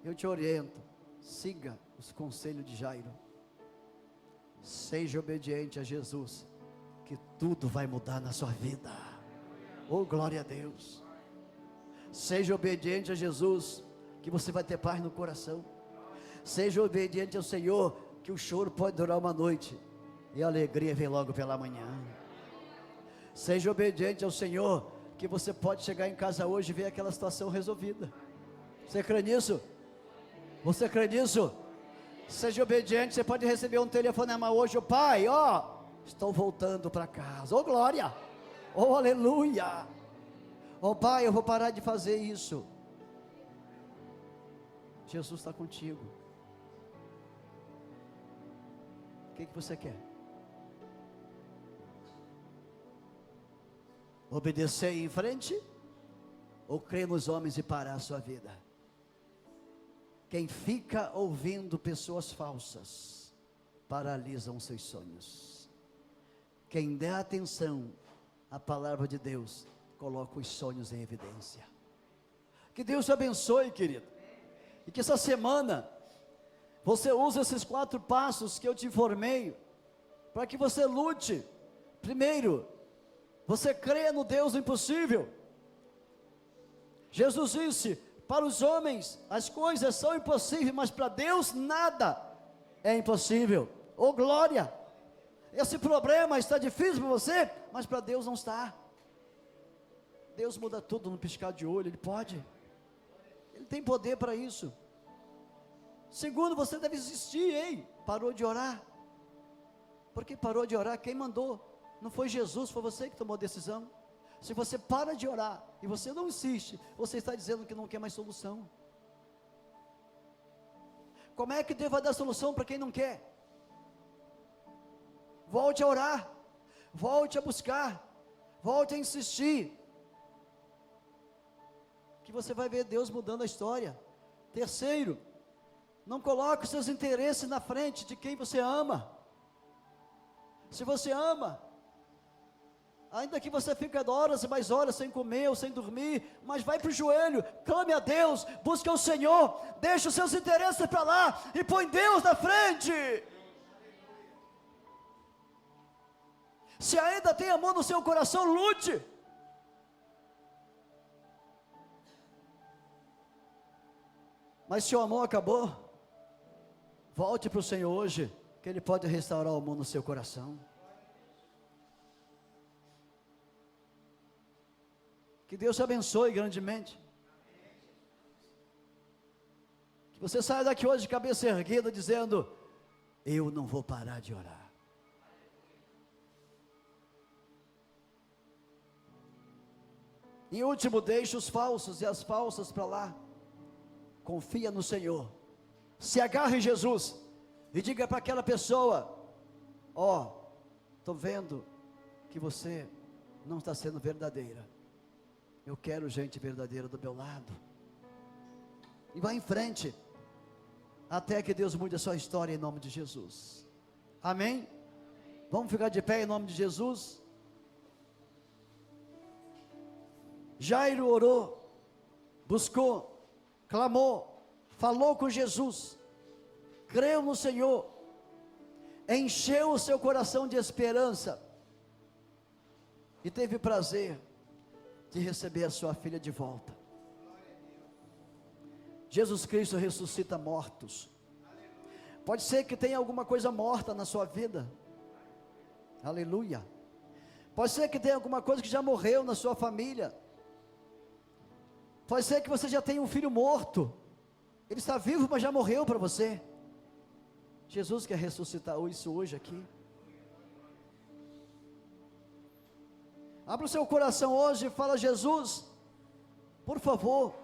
eu te oriento, siga os conselhos de Jairo, seja obediente a Jesus, que tudo vai mudar na sua vida. Oh glória a Deus! Seja obediente a Jesus, que você vai ter paz no coração. Seja obediente ao Senhor, que o choro pode durar uma noite e a alegria vem logo pela manhã. Seja obediente ao Senhor, que você pode chegar em casa hoje e ver aquela situação resolvida. Você crê nisso? Você crê nisso? Seja obediente, você pode receber um telefonema hoje, pai, estou voltando para casa, glória, aleluia, pai, eu vou parar de fazer isso. Jesus está contigo. O que você quer? Obedecer em frente? Ou crer nos homens e parar a sua vida? Quem fica ouvindo pessoas falsas, paralisam seus sonhos. Quem dá atenção à palavra de Deus, coloca os sonhos em evidência. Que Deus te abençoe, querido, e que essa semana, você use esses 4 passos que eu te informei, para que você lute. Primeiro, você crê no Deus do impossível. Jesus disse, para os homens as coisas são impossíveis, mas para Deus nada é impossível. Oh glória! Esse problema está difícil para você, mas para Deus não está. Deus muda tudo no piscar de olho, Ele pode. Ele tem poder para isso. Segundo, você deve desistir, parou de orar. Por que parou de orar? Quem mandou? Não foi Jesus, foi você que tomou a decisão. Se você para de orar e você não insiste, você está dizendo que não quer mais solução. Como é que Deus vai dar solução para quem não quer? Volte a orar, volte a buscar, volte a insistir, que você vai ver Deus mudando a história. Terceiro, não coloque os seus interesses na frente de quem você ama. Se você ama, ainda que você fique horas e mais horas sem comer ou sem dormir, mas vai para o joelho, clame a Deus, busque o Senhor, deixe os seus interesses para lá e põe Deus na frente. Se ainda tem amor no seu coração, lute. Mas se o amor acabou, volte para o Senhor hoje, que Ele pode restaurar o amor no seu coração. Que Deus te abençoe grandemente. Que você saia daqui hoje de cabeça erguida, dizendo, eu não vou parar de orar. Em último, deixe os falsos e as falsas para lá. Confia no Senhor. Se agarre em Jesus. E diga para aquela pessoa, estou vendo que você não está sendo verdadeira. Eu quero gente verdadeira do meu lado. E vá em frente, até que Deus mude a sua história em nome de Jesus. Amém? Vamos ficar de pé em nome de Jesus. Jairo orou, buscou, clamou, falou com Jesus, creu no Senhor, encheu o seu coração de esperança. e teve prazer de receber a sua filha de volta. Jesus Cristo ressuscita mortos. Pode ser que tenha alguma coisa morta na sua vida. Aleluia. Pode ser que tenha alguma coisa que já morreu na sua família. Pode ser que você já tenha um filho morto. Ele está vivo, mas já morreu para você. Jesus quer ressuscitar isso hoje aqui. Abra o seu coração hoje e fala: Jesus, por favor,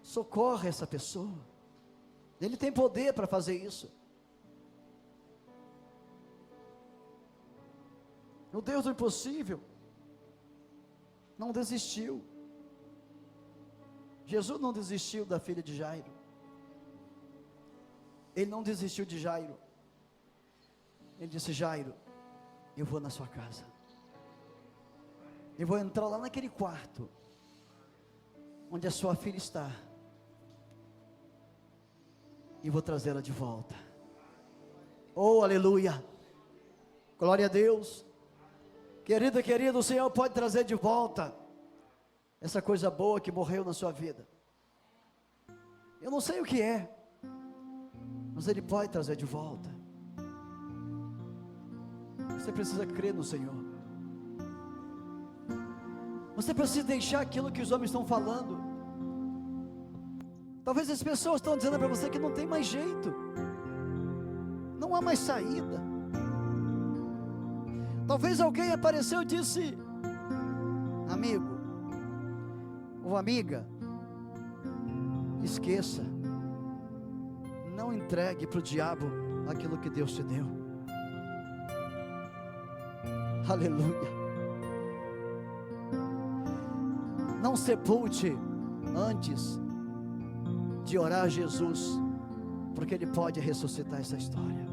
socorre essa pessoa. Ele tem poder para fazer isso. O Deus do impossível não desistiu. Jesus não desistiu da filha de Jairo. Ele não desistiu de Jairo. Ele disse: Jairo, eu vou na sua casa. Eu vou entrar lá naquele quarto onde a sua filha está, e vou trazê-la de volta. Oh, aleluia. Glória a Deus. Querido, o Senhor pode trazer de volta essa coisa boa que morreu na sua vida. Eu não sei o que é, mas Ele pode trazer de volta. Você precisa crer no Senhor. Você precisa deixar aquilo que os homens estão falando. Talvez as pessoas estão dizendo para você que não tem mais jeito, não há mais saída. Talvez alguém apareceu e disse: amigo ou amiga, esqueça, não entregue para o diabo aquilo que Deus te deu. Aleluia. Não sepulte antes de orar a Jesus, porque Ele pode ressuscitar essa história.